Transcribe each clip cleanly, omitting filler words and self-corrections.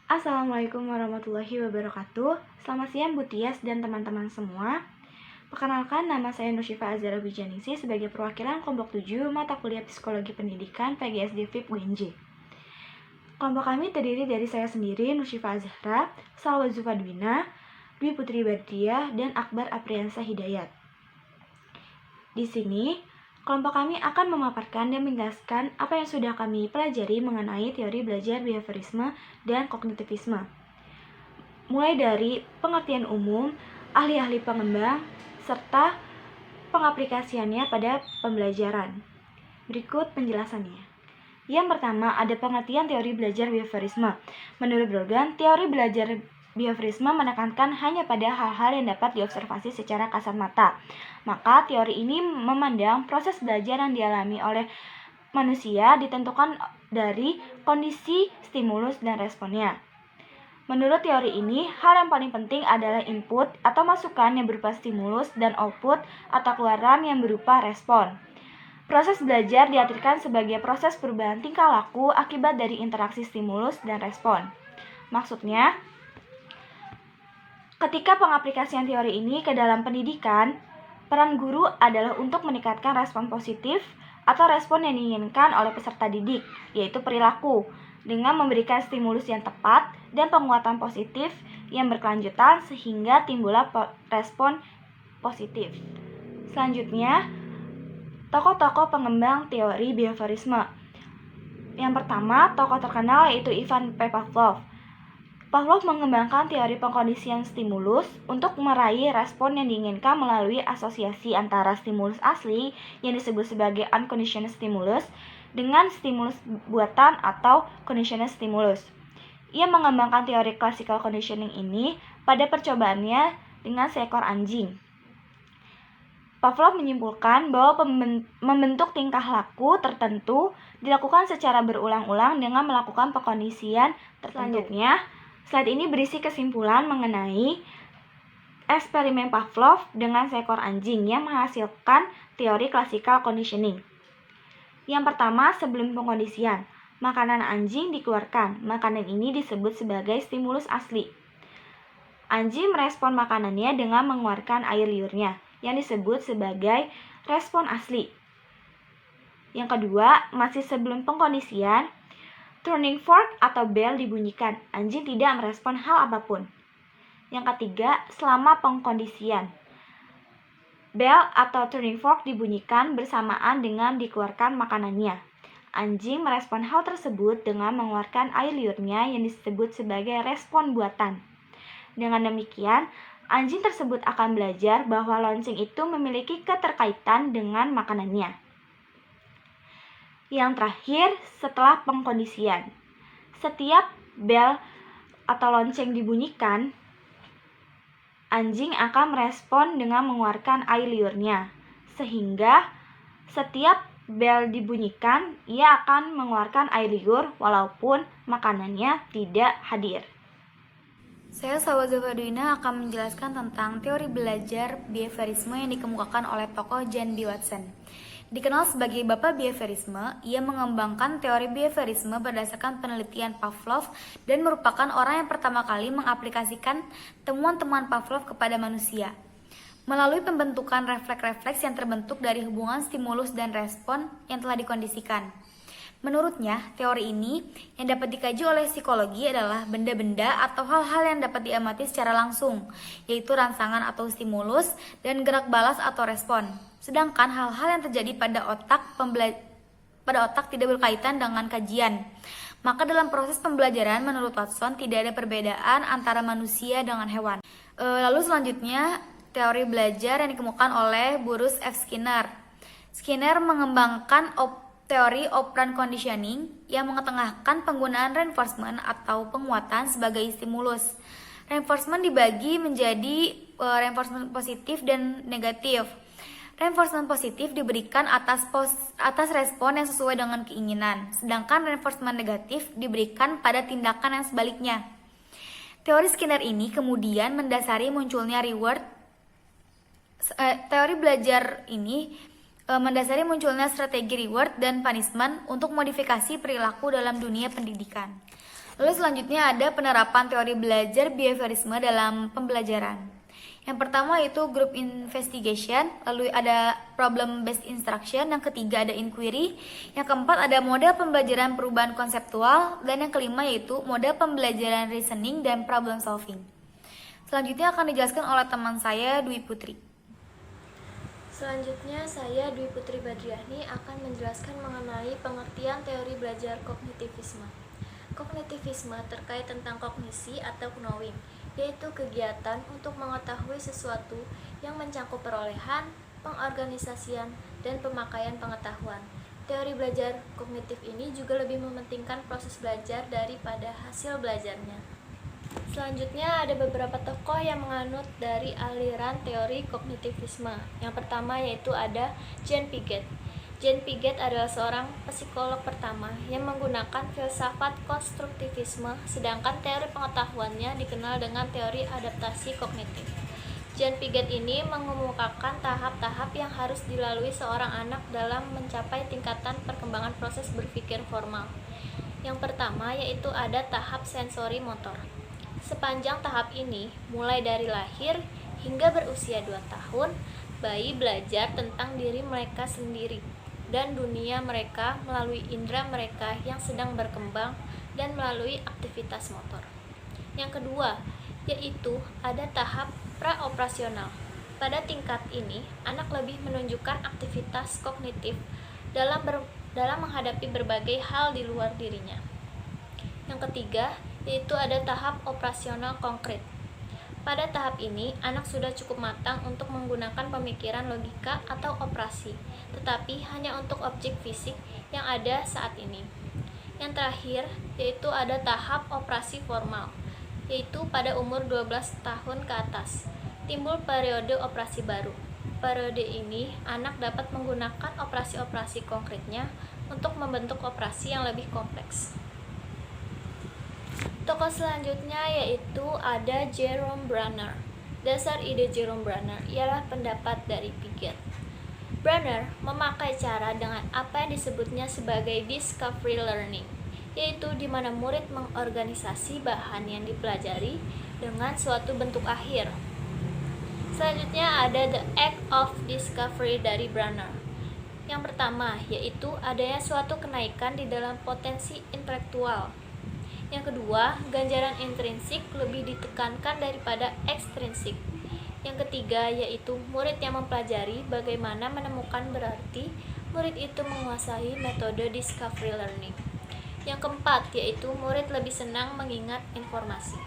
Assalamualaikum warahmatullahi wabarakatuh. Selamat siang Bu Tias dan teman-teman semua. Perkenalkan, nama saya Nusyifa Azhara Wijaningsih sebagai perwakilan kelompok 7 mata kuliah Psikologi Pendidikan PGSD FIP UNJ. Kelompok kami terdiri dari saya sendiri, Nusyifa Azhara, Salwa Zufadwina, Dwi Putri Bardiah, dan Akbar Apriansa Hidayat. Di sini, kelompok kami akan memaparkan dan menjelaskan apa yang sudah kami pelajari mengenai teori belajar behaviorisme dan kognitivisme. Mulai dari pengertian umum, ahli-ahli pengembang, serta pengaplikasiannya pada pembelajaran. Berikut penjelasannya. Yang pertama, ada pengertian teori belajar behaviorisme. Menurut Brogan, teori belajar behaviorisme menekankan hanya pada hal-hal yang dapat diobservasi secara kasat mata. Maka, teori ini memandang proses belajar yang dialami oleh manusia ditentukan dari kondisi stimulus dan responnya. Menurut teori ini, hal yang paling penting adalah input atau masukan yang berupa stimulus dan output atau keluaran yang berupa respon. Proses belajar diartikan sebagai proses perubahan tingkah laku akibat dari interaksi stimulus dan respon. Maksudnya, ketika pengaplikasian teori ini ke dalam pendidikan, peran guru adalah untuk meningkatkan respon positif atau respon yang diinginkan oleh peserta didik, yaitu perilaku, dengan memberikan stimulus yang tepat dan penguatan positif yang berkelanjutan sehingga timbullah respon positif. Selanjutnya, tokoh-tokoh pengembang teori behaviorisme. Yang pertama, tokoh terkenal yaitu Ivan P. Pavlov. Pavlov mengembangkan teori pengkondisian stimulus untuk meraih respon yang diinginkan melalui asosiasi antara stimulus asli yang disebut sebagai unconditional stimulus dengan stimulus buatan atau conditional stimulus. Ia mengembangkan teori classical conditioning ini pada percobaannya dengan seekor anjing. Pavlov menyimpulkan bahwa membentuk tingkah laku tertentu dilakukan secara berulang-ulang dengan melakukan pengkondisian tertentu. Selanjutnya, slide ini berisi kesimpulan mengenai eksperimen Pavlov dengan seekor anjing yang menghasilkan teori classical conditioning. Yang pertama, sebelum pengkondisian, makanan anjing dikeluarkan. Makanan ini disebut sebagai stimulus asli. Anjing merespon makanannya dengan mengeluarkan air liurnya, yang disebut sebagai respon asli. Yang kedua, masih sebelum pengkondisian, turning fork atau bell dibunyikan. Anjing tidak merespon hal apapun. Yang ketiga, selama pengkondisian, bell atau turning fork dibunyikan bersamaan dengan dikeluarkan makanannya. Anjing merespon hal tersebut dengan mengeluarkan air liurnya yang disebut sebagai respon buatan. Dengan demikian, anjing tersebut akan belajar bahwa lonceng itu memiliki keterkaitan dengan makanannya. Yang terakhir, setelah pengkondisian, setiap bel atau lonceng dibunyikan, anjing akan merespon dengan mengeluarkan air liurnya, sehingga setiap bel dibunyikan, ia akan mengeluarkan air liur walaupun makanannya tidak hadir. Saya Salwa Zufadwina akan menjelaskan tentang teori belajar behaviorisme yang dikemukakan oleh tokoh John B. Watson. Dikenal sebagai Bapak Behaviorisme, ia mengembangkan teori behaviorisme berdasarkan penelitian Pavlov dan merupakan orang yang pertama kali mengaplikasikan temuan-temuan Pavlov kepada manusia. Melalui pembentukan refleks-refleks yang terbentuk dari hubungan stimulus dan respon yang telah dikondisikan. Menurutnya, teori ini yang dapat dikaji oleh psikologi adalah benda-benda atau hal-hal yang dapat diamati secara langsung, yaitu rangsangan atau stimulus dan gerak balas atau respon. Sedangkan hal-hal yang terjadi pada otak tidak berkaitan dengan kajian. Maka dalam proses pembelajaran menurut Watson tidak ada perbedaan antara manusia dengan hewan. Lalu selanjutnya, teori belajar yang dikemukakan oleh Bruce F. Skinner. Skinner mengembangkan teori operant conditioning yang mengetengahkan penggunaan reinforcement atau penguatan sebagai stimulus. Reinforcement dibagi menjadi reinforcement positif dan negatif. Reinforcement positif diberikan atas respon yang sesuai dengan keinginan, sedangkan reinforcement negatif diberikan pada tindakan yang sebaliknya. Teori Skinner ini kemudian mendasari munculnya teori belajar ini mendasari munculnya strategi reward dan punishment untuk modifikasi perilaku dalam dunia pendidikan. Lalu selanjutnya ada penerapan teori belajar behaviorisme dalam pembelajaran. Yang pertama yaitu group investigation, lalu ada problem based instruction, yang ketiga ada inquiry, yang keempat ada model pembelajaran perubahan konseptual, dan yang kelima yaitu model pembelajaran reasoning dan problem solving. Selanjutnya akan dijelaskan oleh teman saya Dwi Putri. Selanjutnya, saya Dwi Putri Badriani akan menjelaskan mengenai pengertian teori belajar kognitivisme. Kognitivisme terkait tentang kognisi atau knowing, yaitu kegiatan untuk mengetahui sesuatu yang mencakup perolehan, pengorganisasian, dan pemakaian pengetahuan. Teori belajar kognitif ini juga lebih mementingkan proses belajar daripada hasil belajarnya. Selanjutnya ada beberapa tokoh yang menganut dari aliran teori kognitivisme. Yang pertama yaitu ada Jean Piaget. Jean Piaget adalah seorang psikolog pertama yang menggunakan filsafat konstruktivisme, sedangkan teori pengetahuannya dikenal dengan teori adaptasi kognitif. Jean Piaget ini mengemukakan tahap-tahap yang harus dilalui seorang anak dalam mencapai tingkatan perkembangan proses berpikir formal. Yang pertama yaitu ada tahap sensori motor. Sepanjang tahap ini, mulai dari lahir hingga berusia 2 tahun, bayi belajar tentang diri mereka sendiri dan dunia mereka melalui indera mereka yang sedang berkembang dan melalui aktivitas motor. Yang kedua, yaitu ada tahap praoperasional. Pada tingkat ini, anak lebih menunjukkan aktivitas kognitif dalam menghadapi berbagai hal di luar dirinya. Yang ketiga, yaitu ada tahap operasional konkret. Pada tahap ini, anak sudah cukup matang untuk menggunakan pemikiran logika atau operasi, tetapi hanya untuk objek fisik yang ada saat ini. Yang terakhir, yaitu ada tahap operasi formal, yaitu pada umur 12 tahun ke atas. Timbul periode operasi baru. Periode ini, anak dapat menggunakan operasi-operasi konkretnya untuk membentuk operasi yang lebih kompleks. Tokoh selanjutnya yaitu ada Jerome Bruner. Dasar ide Jerome Bruner ialah pendapat dari Piaget. Bruner memakai cara dengan apa yang disebutnya sebagai discovery learning, yaitu di mana murid mengorganisasi bahan yang dipelajari dengan suatu bentuk akhir. Selanjutnya ada the act of discovery dari Bruner. Yang pertama yaitu adanya suatu kenaikan di dalam potensi intelektual. Yang kedua, ganjaran intrinsik lebih ditekankan daripada ekstrinsik. Yang ketiga, yaitu murid yang mempelajari bagaimana menemukan, berarti murid itu menguasai metode discovery learning. Yang keempat, yaitu murid lebih senang mengingat informasi.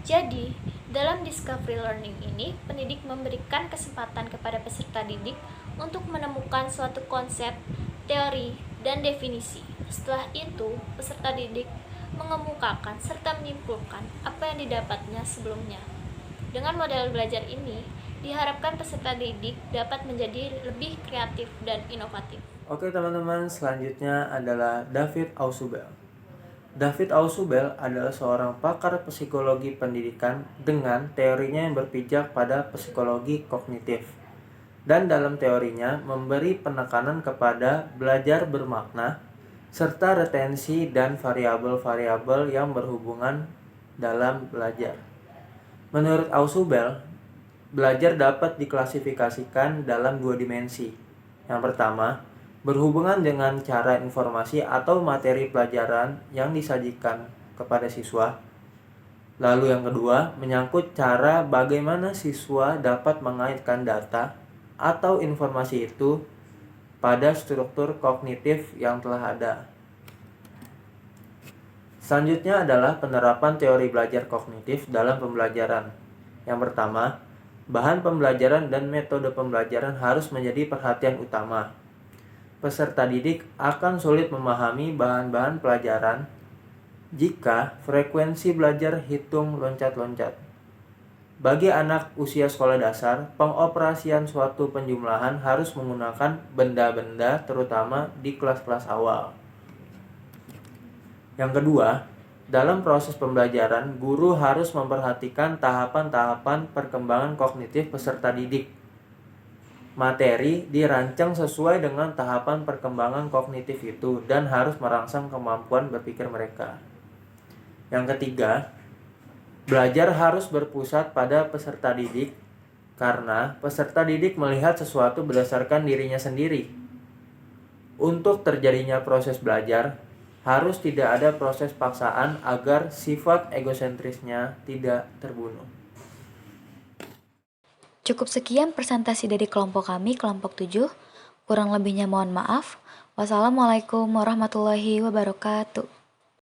Jadi, dalam discovery learning ini, pendidik memberikan kesempatan kepada peserta didik untuk menemukan suatu konsep, teori, dan definisi. Setelah itu, peserta didik mengemukakan serta menyimpulkan apa yang didapatnya sebelumnya. Dengan model belajar ini, diharapkan peserta didik dapat menjadi lebih kreatif dan inovatif. Oke teman-teman, selanjutnya adalah David Ausubel. David Ausubel adalah seorang pakar psikologi pendidikan dengan teorinya yang berpijak pada psikologi kognitif. Dan dalam teorinya memberi penekanan kepada belajar bermakna, serta retensi dan variabel-variabel yang berhubungan dalam belajar. Menurut Ausubel, belajar dapat diklasifikasikan dalam 2 dimensi. Yang pertama, berhubungan dengan cara informasi atau materi pelajaran yang disajikan kepada siswa. Lalu yang kedua, menyangkut cara bagaimana siswa dapat mengaitkan data atau informasi itu pada struktur kognitif yang telah ada. Selanjutnya adalah penerapan teori belajar kognitif dalam pembelajaran. Yang pertama, bahan pembelajaran dan metode pembelajaran harus menjadi perhatian utama. Peserta didik akan sulit memahami bahan-bahan pelajaran jika frekuensi belajar hitung loncat-loncat. Bagi anak usia sekolah dasar, pengoperasian suatu penjumlahan harus menggunakan benda-benda terutama di kelas-kelas awal. Yang kedua, dalam proses pembelajaran, guru harus memperhatikan tahapan-tahapan perkembangan kognitif peserta didik. Materi dirancang sesuai dengan tahapan perkembangan kognitif itu dan harus merangsang kemampuan berpikir mereka. Yang ketiga, belajar harus berpusat pada peserta didik karena peserta didik melihat sesuatu berdasarkan dirinya sendiri. Untuk terjadinya proses belajar, harus tidak ada proses paksaan agar sifat egosentrisnya tidak terbunuh. Cukup sekian presentasi dari kelompok kami, kelompok 7. Kurang lebihnya mohon maaf. Wassalamualaikum warahmatullahi wabarakatuh.